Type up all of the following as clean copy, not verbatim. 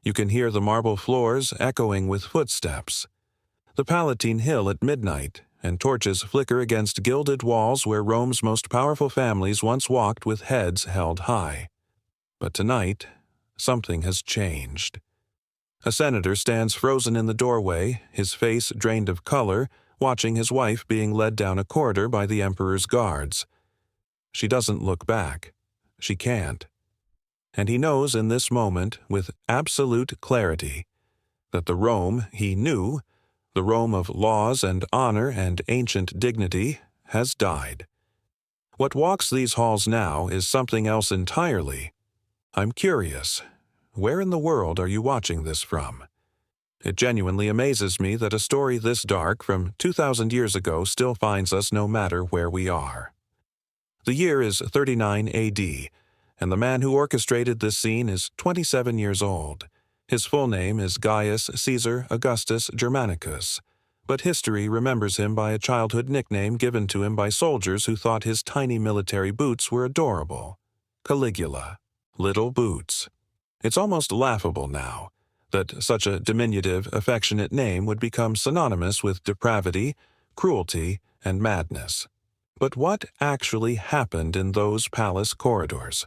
You can hear the marble floors echoing with footsteps. The Palatine Hill at midnight, and torches flicker against gilded walls where Rome's most powerful families once walked with heads held high. But tonight, something has changed. A senator stands frozen in the doorway, his face drained of color, watching his wife being led down a corridor by the emperor's guards. She doesn't look back. She can't. And he knows in this moment, with absolute clarity, that the Rome he knew, the Rome of laws and honor and ancient dignity, has died. What walks these halls now is something else entirely. I'm curious. Where in the world are you watching this from? It genuinely amazes me that a story this dark from 2,000 years ago still finds us no matter where we are. The year is 39 AD, and the man who orchestrated this scene is 27 years old. His full name is Gaius Caesar Augustus Germanicus, but history remembers him by a childhood nickname given to him by soldiers who thought his tiny military boots were adorable: Caligula, Little Boots. It's almost laughable now that such a diminutive, affectionate name would become synonymous with depravity, cruelty, and madness. But what actually happened in those palace corridors?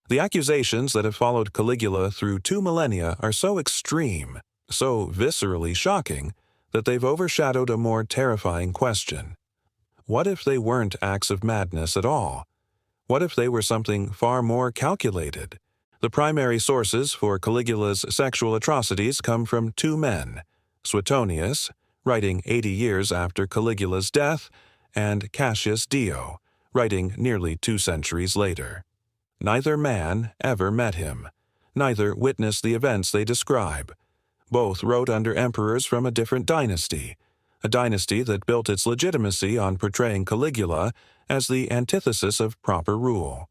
The accusations that have followed Caligula through 2 millennia are so extreme, so viscerally shocking, that they've overshadowed a more terrifying question. What if they weren't acts of madness at all? What if they were something far more calculated? The primary sources for Caligula's sexual atrocities come from 2 men, Suetonius, writing 80 years after Caligula's death, and Cassius Dio, writing nearly 2 centuries later. Neither man ever met him. Neither witnessed the events they describe. Both wrote under emperors from a different dynasty, a dynasty that built its legitimacy on portraying Caligula as the antithesis of proper rule.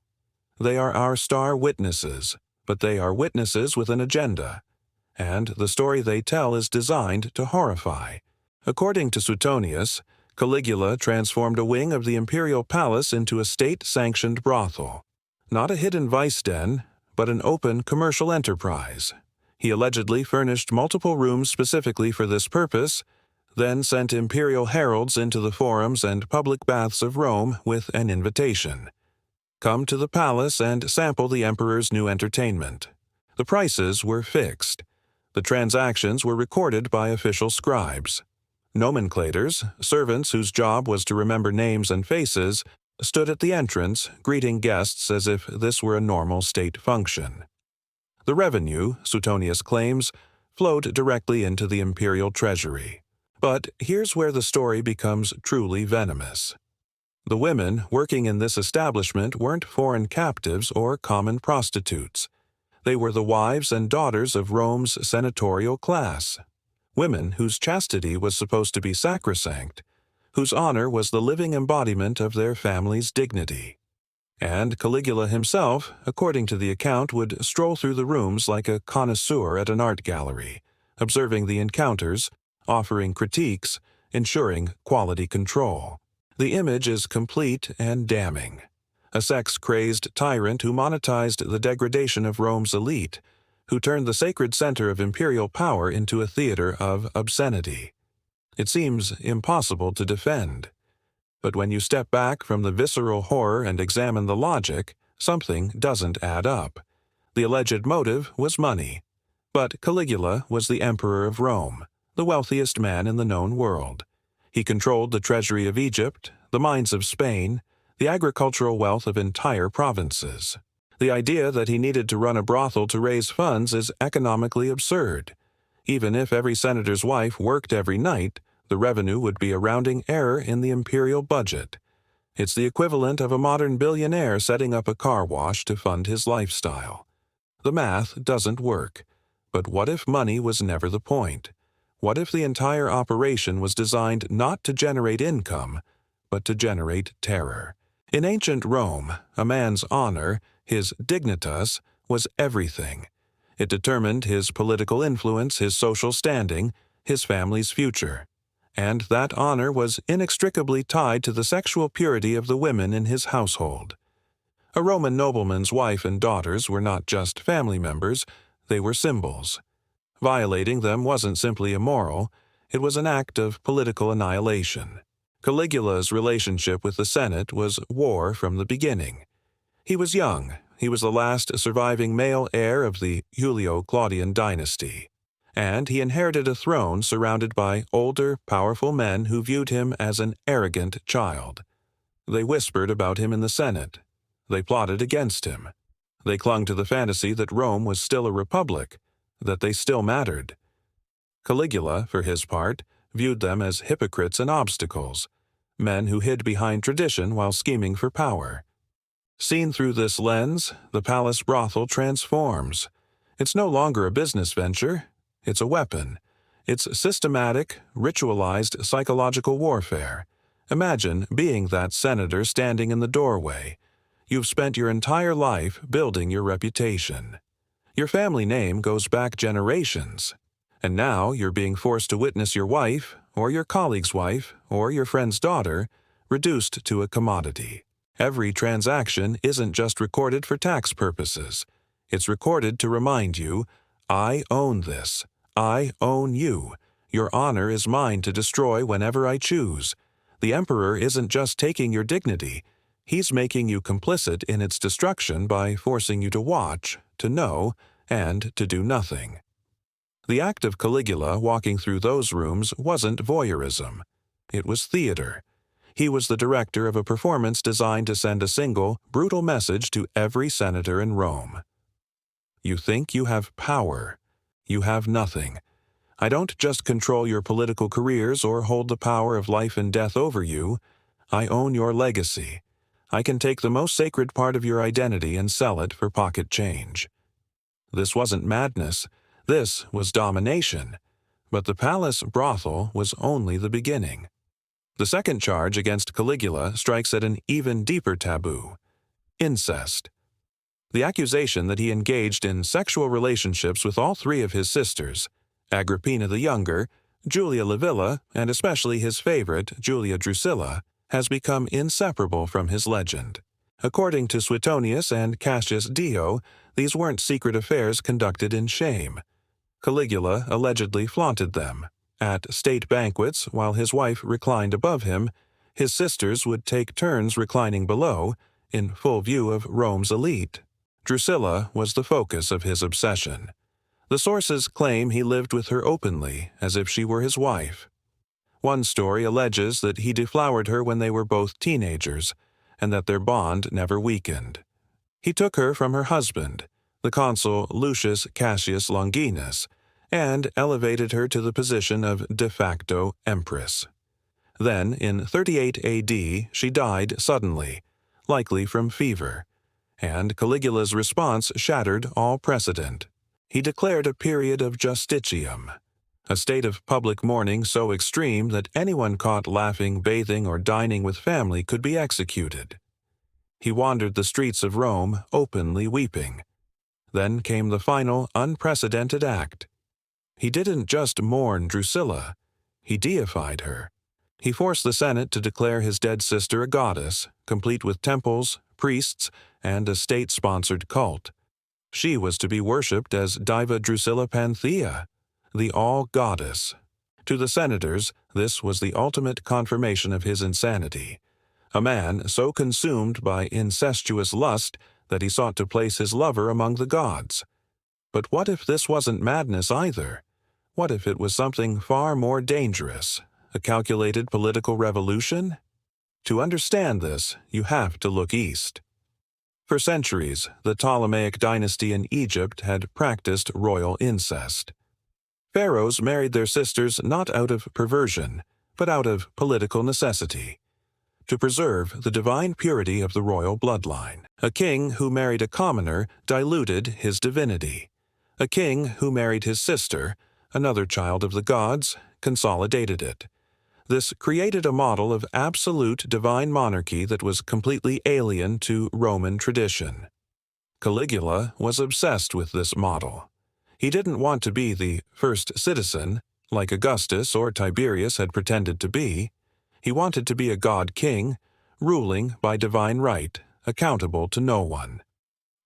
They are our star witnesses, but they are witnesses with an agenda, and the story they tell is designed to horrify. According to Suetonius, Caligula transformed a wing of the imperial palace into a state-sanctioned brothel. Not a hidden vice den, but an open commercial enterprise. He allegedly furnished multiple rooms specifically for this purpose, then sent imperial heralds into the forums and public baths of Rome with an invitation. Come to the palace and sample the emperor's new entertainment. The prices were fixed. The transactions were recorded by official scribes. Nomenclators, servants whose job was to remember names and faces, stood at the entrance, greeting guests as if this were a normal state function. The revenue, Suetonius claims, flowed directly into the imperial treasury. But here's where the story becomes truly venomous. The women working in this establishment weren't foreign captives or common prostitutes. They were the wives and daughters of Rome's senatorial class. Women whose chastity was supposed to be sacrosanct, whose honor was the living embodiment of their family's dignity. And Caligula himself, according to the account, would stroll through the rooms like a connoisseur at an art gallery, observing the encounters, offering critiques, ensuring quality control. The image is complete and damning. A sex-crazed tyrant who monetized the degradation of Rome's elite, who turned the sacred center of imperial power into a theater of obscenity. It seems impossible to defend. But when you step back from the visceral horror and examine the logic, something doesn't add up. The alleged motive was money. But Caligula was the emperor of Rome, the wealthiest man in the known world. He controlled the treasury of Egypt, the mines of Spain, the agricultural wealth of entire provinces. The idea that he needed to run a brothel to raise funds is economically absurd. Even if every senator's wife worked every night, the revenue would be a rounding error in the imperial budget. It's the equivalent of a modern billionaire setting up a car wash to fund his lifestyle. The math doesn't work. But what if money was never the point? What if the entire operation was designed not to generate income, but to generate terror? In ancient Rome, a man's honor, his dignitas, was everything. It determined his political influence, his social standing, his family's future. And that honor was inextricably tied to the sexual purity of the women in his household. A Roman nobleman's wife and daughters were not just family members, They were symbols. Violating them wasn't simply immoral, it was an act of political annihilation. Caligula's relationship with the Senate was war from the beginning. He was young. He was the last surviving male heir of the Julio-Claudian dynasty, and he inherited a throne surrounded by older, powerful men who viewed him as an arrogant child. They whispered about him in the Senate. They plotted against him. They clung to the fantasy that Rome was still a republic, that they still mattered. Caligula, for his part, viewed them as hypocrites and obstacles, men who hid behind tradition while scheming for power. Seen through this lens, the palace brothel transforms. It's no longer a business venture. It's a weapon. It's systematic, ritualized psychological warfare. Imagine being that senator standing in the doorway. You've spent your entire life building your reputation. Your family name goes back generations. And now you're being forced to witness your wife, or your colleague's wife, or your friend's daughter, reduced to a commodity. Every transaction isn't just recorded for tax purposes. It's recorded to remind you, I own this. I own you. Your honor is mine to destroy whenever I choose. The emperor isn't just taking your dignity. He's making you complicit in its destruction by forcing you to watch, to know, and to do nothing. The act of Caligula walking through those rooms wasn't voyeurism. It was theater. He was the director of a performance designed to send a single, brutal message to every senator in Rome. You think you have power. You have nothing. I don't just control your political careers or hold the power of life and death over you. I own your legacy. I can take the most sacred part of your identity and sell it for pocket change. This wasn't madness. This was domination. But the palace brothel was only the beginning. The second charge against Caligula strikes at an even deeper taboo: incest. The accusation that he engaged in sexual relationships with all three of his sisters, Agrippina the Younger, Julia Livilla, and especially his favorite, Julia Drusilla, has become inseparable from his legend. According to Suetonius and Cassius Dio, these weren't secret affairs conducted in shame. Caligula allegedly flaunted them. At state banquets, while his wife reclined above him, his sisters would take turns reclining below, in full view of Rome's elite. Drusilla was the focus of his obsession. The sources claim he lived with her openly, as if she were his wife. One story alleges that he deflowered her when they were both teenagers, and that their bond never weakened. He took her from her husband, the consul Lucius Cassius Longinus, and elevated her to the position of de facto empress. Then, in 38 AD, she died suddenly, likely from fever, and Caligula's response shattered all precedent. He declared a period of justitium, a state of public mourning so extreme that anyone caught laughing, bathing, or dining with family could be executed. He wandered the streets of Rome, openly weeping. Then came the final, unprecedented act. He didn't just mourn Drusilla, he deified her. He forced the Senate to declare his dead sister a goddess, complete with temples, priests, and a state-sponsored cult. She was to be worshipped as Diva Drusilla Panthea, the all-goddess. To the senators, this was the ultimate confirmation of his insanity. A man so consumed by incestuous lust that he sought to place his lover among the gods. But what if this wasn't madness either? What if it was something far more dangerous, a calculated political revolution? To understand this, you have to look east. For centuries, the Ptolemaic dynasty in Egypt had practiced royal incest. Pharaohs married their sisters not out of perversion, but out of political necessity, to preserve the divine purity of the royal bloodline. A king who married a commoner diluted his divinity. A king who married his sister, another child of the gods, consolidated it. This created a model of absolute divine monarchy that was completely alien to Roman tradition. Caligula was obsessed with this model. He didn't want to be the first citizen, like Augustus or Tiberius had pretended to be. He wanted to be a god-king, ruling by divine right, accountable to no one.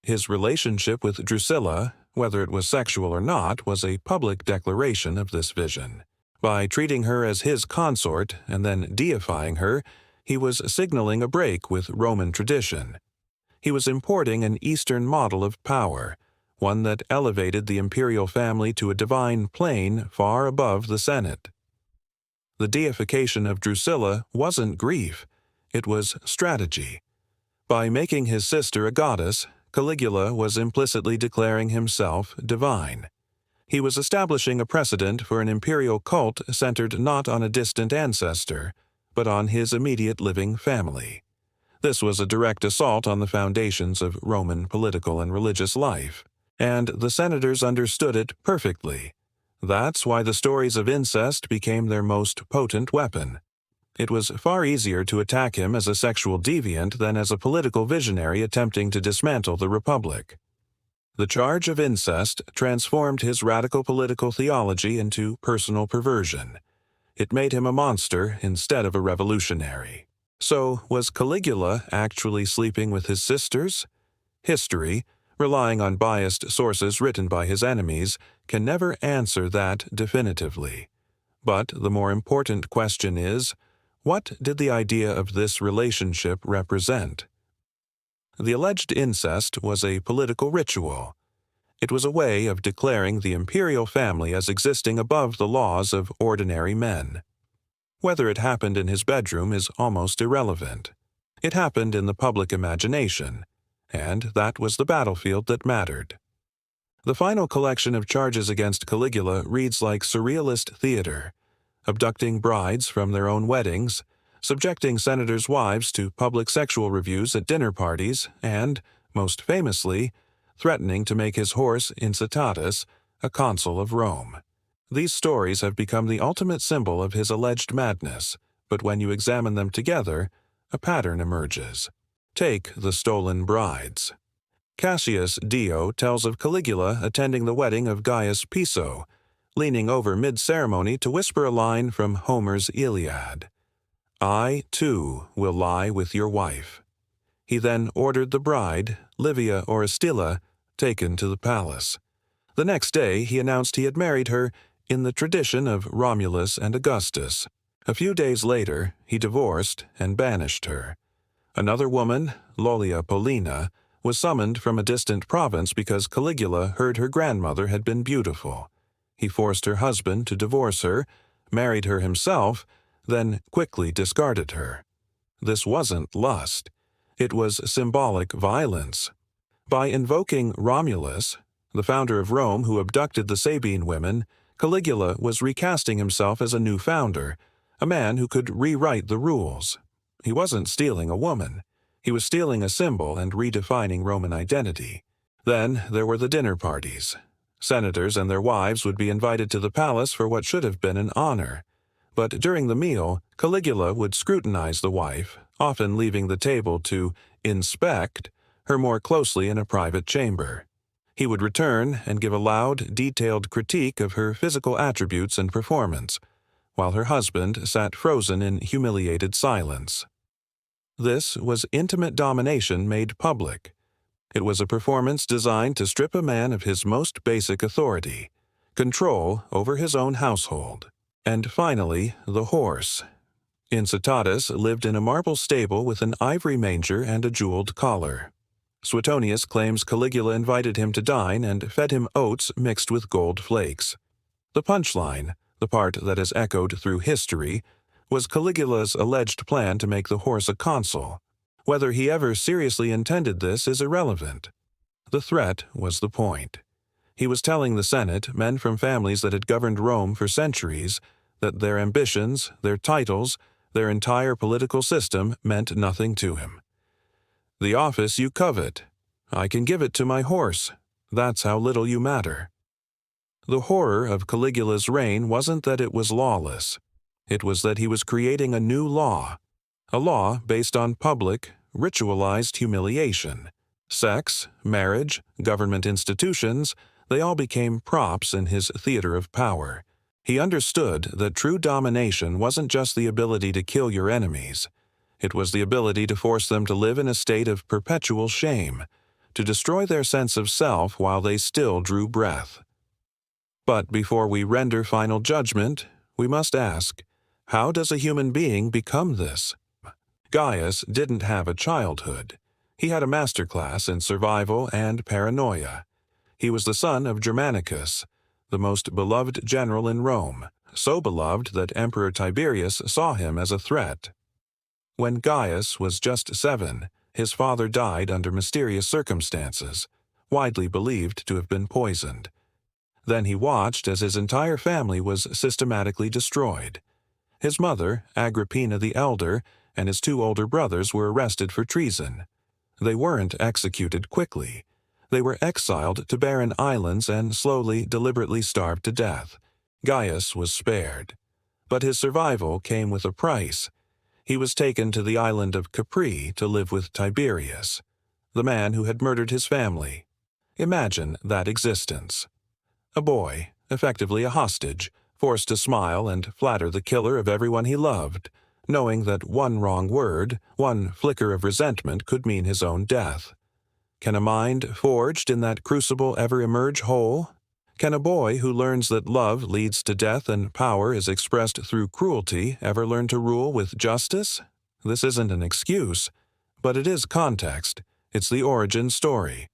His relationship with Drusilla, whether it was sexual or not, was a public declaration of this vision. By treating her as his consort and then deifying her, he was signaling a break with Roman tradition. He was importing an Eastern model of power, one that elevated the imperial family to a divine plane far above the Senate. The deification of Drusilla wasn't grief, it was strategy. By making his sister a goddess, Caligula was implicitly declaring himself divine. He was establishing a precedent for an imperial cult centered not on a distant ancestor, but on his immediate living family. This was a direct assault on the foundations of Roman political and religious life, and the senators understood it perfectly. That's why the stories of incest became their most potent weapon. It was far easier to attack him as a sexual deviant than as a political visionary attempting to dismantle the Republic. The charge of incest transformed his radical political theology into personal perversion. It made him a monster instead of a revolutionary. So, was Caligula actually sleeping with his sisters? History, relying on biased sources written by his enemies, can never answer that definitively. But the more important question is, what did the idea of this relationship represent? The alleged incest was a political ritual. It was a way of declaring the imperial family as existing above the laws of ordinary men. Whether it happened in his bedroom is almost irrelevant. It happened in the public imagination, and that was the battlefield that mattered. The final collection of charges against Caligula reads like Surrealist theater, abducting brides from their own weddings, subjecting senators' wives to public sexual reviews at dinner parties, and, most famously, threatening to make his horse Incitatus a consul of Rome. These stories have become the ultimate symbol of his alleged madness, but when you examine them together, a pattern emerges. Take the stolen brides. Cassius Dio tells of Caligula attending the wedding of Gaius Piso, leaning over mid-ceremony to whisper a line from Homer's Iliad. "I, too, will lie with your wife." He then ordered the bride, Livia or Astilla, taken to the palace. The next day he announced he had married her in the tradition of Romulus and Augustus. A few days later, he divorced and banished her. Another woman, Lollia Paulina, was summoned from a distant province because Caligula heard her grandmother had been beautiful. He forced her husband to divorce her, married her himself, then quickly discarded her. This wasn't lust. It was symbolic violence. By invoking Romulus, the founder of Rome who abducted the Sabine women, Caligula was recasting himself as a new founder, a man who could rewrite the rules. He wasn't stealing a woman. He was stealing a symbol and redefining Roman identity. Then there were the dinner parties. Senators and their wives would be invited to the palace for what should have been an honor. But during the meal, Caligula would scrutinize the wife, often leaving the table to inspect her more closely in a private chamber. He would return and give a loud, detailed critique of her physical attributes and performance, while her husband sat frozen in humiliated silence. This was intimate domination made public. It was a performance designed to strip a man of his most basic authority, control over his own household. And finally, the horse. Incitatus lived in a marble stable with an ivory manger and a jeweled collar. Suetonius claims Caligula invited him to dine and fed him oats mixed with gold flakes. The punchline, the part that is echoed through history, was Caligula's alleged plan to make the horse a consul. Whether he ever seriously intended this is irrelevant. The threat was the point. He was telling the Senate, men from families that had governed Rome for centuries, that their ambitions, their titles, their entire political system meant nothing to him. "The office you covet. I can give it to my horse. That's how little you matter." The horror of Caligula's reign wasn't that it was lawless. It was that he was creating a new law, a law based on public, ritualized humiliation. Sex, marriage, government institutions, they all became props in his theater of power. He understood that true domination wasn't just the ability to kill your enemies. It was the ability to force them to live in a state of perpetual shame, to destroy their sense of self while they still drew breath. But before we render final judgment, we must ask, how does a human being become this? Gaius didn't have a childhood. He had a masterclass in survival and paranoia. He was the son of Germanicus, the most beloved general in Rome, so beloved that Emperor Tiberius saw him as a threat. When Gaius was just 7, his father died under mysterious circumstances, widely believed to have been poisoned. Then he watched as his entire family was systematically destroyed. His mother, Agrippina the Elder, and his 2 older brothers were arrested for treason. They weren't executed quickly. They were exiled to barren islands and slowly, deliberately starved to death. Gaius was spared. But his survival came with a price. He was taken to the island of Capri to live with Tiberius, the man who had murdered his family. Imagine that existence. A boy, effectively a hostage, forced to smile and flatter the killer of everyone he loved, knowing that one wrong word, one flicker of resentment could mean his own death. Can a mind forged in that crucible ever emerge whole? Can a boy who learns that love leads to death and power is expressed through cruelty ever learn to rule with justice? This isn't an excuse, but it is context. It's the origin story.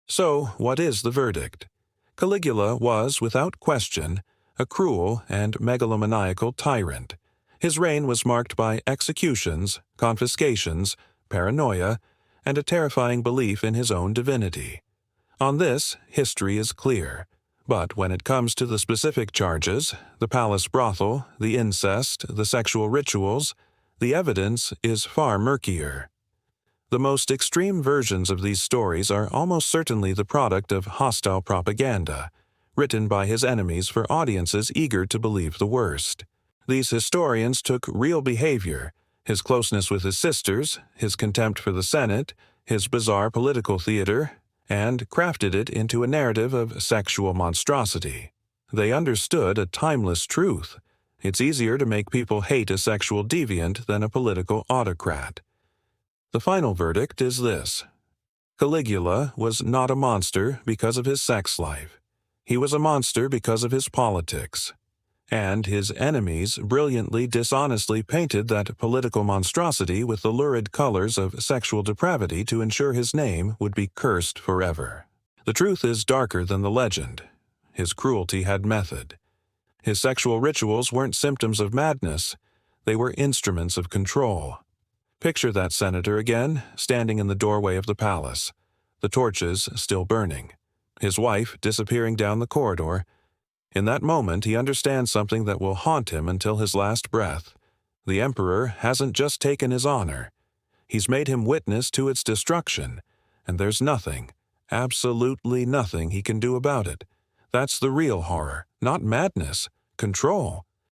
So, what is the verdict? Caligula was, without question, a cruel and megalomaniacal tyrant. His reign was marked by executions, confiscations, paranoia, and a terrifying belief in his own divinity. On this, history is clear. But when it comes to the specific charges, the palace brothel, the incest, the sexual rituals, the evidence is far murkier. The most extreme versions of these stories are almost certainly the product of hostile propaganda, written by his enemies for audiences eager to believe the worst. These historians took real behavior, his closeness with his sisters, his contempt for the Senate, his bizarre political theater, and crafted it into a narrative of sexual monstrosity. They understood a timeless truth. It's easier to make people hate a sexual deviant than a political autocrat. The final verdict is this. Caligula was not a monster because of his sex life. He was a monster because of his politics. And his enemies brilliantly, dishonestly painted that political monstrosity with the lurid colors of sexual depravity to ensure his name would be cursed forever. The truth is darker than the legend. His cruelty had method. His sexual rituals weren't symptoms of madness. They were instruments of control. Picture that senator again, standing in the doorway of the palace, the torches still burning, his wife disappearing down the corridor. In that moment, he understands something that will haunt him until his last breath. The emperor hasn't just taken his honor. He's made him witness to its destruction, and there's nothing, absolutely nothing he can do about it. That's the real horror, not madness, control.